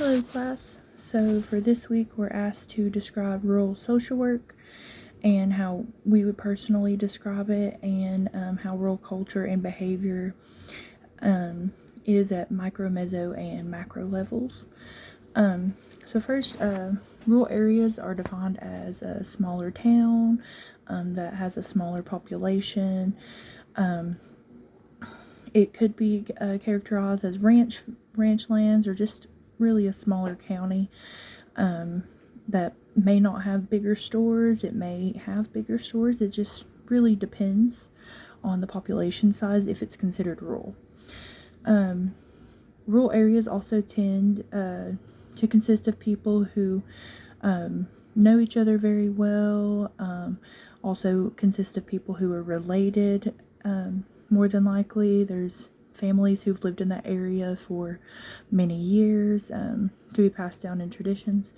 Hello class. So for this week we're asked to describe rural social work and how we would personally describe it, and how rural culture and behavior is at micro, meso, and macro levels. So first, rural areas are defined as a smaller town that has a smaller population. It could be characterized as ranch lands, or just really a smaller county that may not have bigger stores. It may have bigger stores. It just really depends on the population size if it's considered rural. Rural areas also tend to consist of people who know each other very well, also consist of people who are related. More than likely, there's families who've lived in that area for many years, to be passed down in traditions.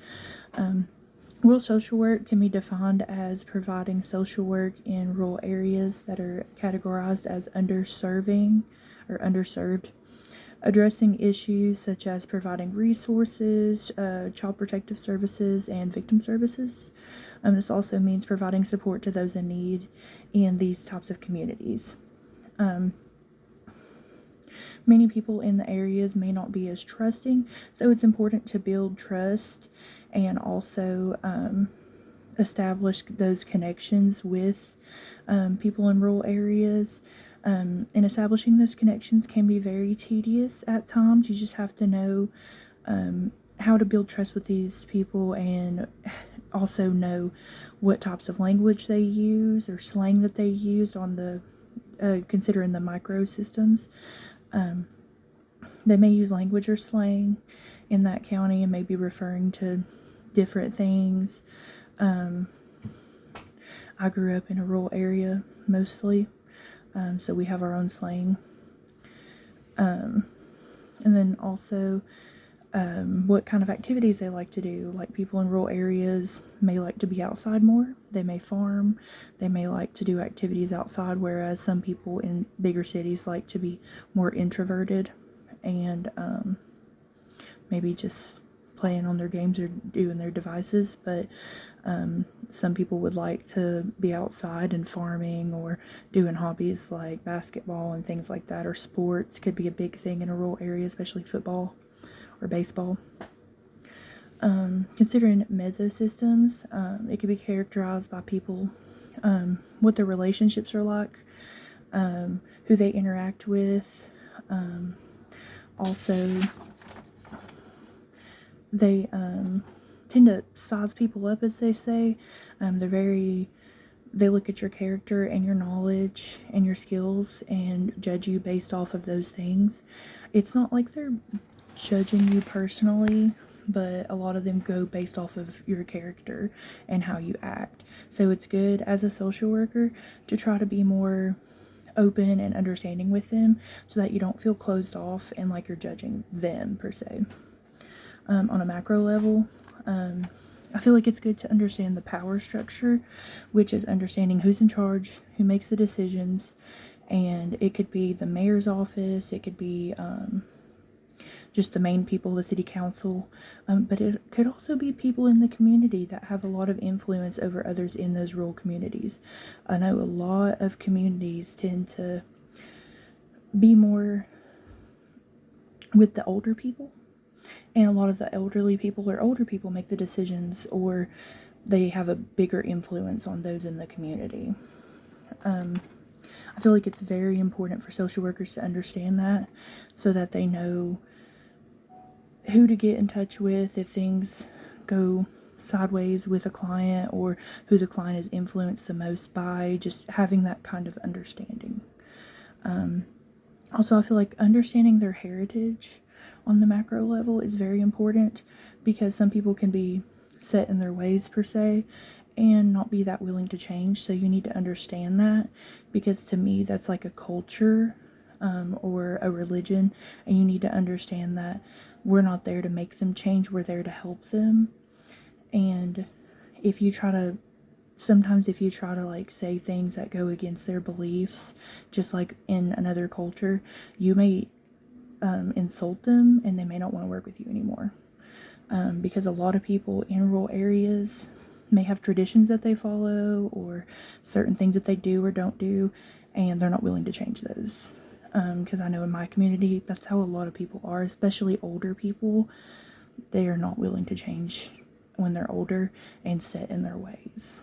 Rural social work can be defined as providing social work in rural areas that are categorized as underserving or underserved, addressing issues such as providing resources, child protective services, and victim services. This also means providing support to those in need in these types of communities. Many people in the areas may not be as trusting, so it's important to build trust and also establish those connections with people in rural areas. And establishing those connections can be very tedious at times. You just have to know how to build trust with these people, and also know what types of language they use or slang that they used on the considering the micro systems. They may use language or slang in that county and may be referring to different things. I grew up in a rural area mostly, so we have our own slang. And then also what kind of activities they like to do. Like, people in rural areas may like to be outside more. They may farm. They may like to do activities outside, whereas some people in bigger cities like to be more introverted and maybe just playing on their games or doing their devices. But some people would like to be outside and farming or doing hobbies like basketball and things like that, or sports could be a big thing in a rural area, especially football or baseball. Considering mesosystems, it can be characterized by people, what their relationships are like, who they interact with. Also, they tend to size people up, as they say. They look at your character and your knowledge and your skills and judge you based off of those things. It's not like they're judging you personally, but a lot of them go based off of your character and how you act. So it's good as a social worker to try to be more open and understanding with them, so that you don't feel closed off and like you're judging them per se. On a macro level, I feel like it's good to understand the power structure, which is understanding who's in charge, who makes the decisions, and it could be the mayor's office, it could be just the main people, the city council, but it could also be people in the community that have a lot of influence over others in those rural communities. I know a lot of communities tend to be more with the older people, and a lot of the elderly people or older people make the decisions, or they have a bigger influence on those in the community. I feel like it's very important for social workers to understand that, so that they know who to get in touch with if things go sideways with a client, or who the client is influenced the most by, just having that kind of understanding. Also, I feel like understanding their heritage on the macro level is very important, because some people can be set in their ways per se and not be that willing to change. So you need to understand that, because to me that's like a culture or a religion, and you need to understand that we're not there to make them change, we're there to help them. And if you try to like say things that go against their beliefs, just like in another culture, you may insult them, and they may not want to work with you anymore. because a lot of people in rural areas may have traditions that they follow or certain things that they do or don't do, and they're not willing to change those. Because I know in my community, that's how a lot of people are, especially older people. They are not willing to change when they're older and set in their ways.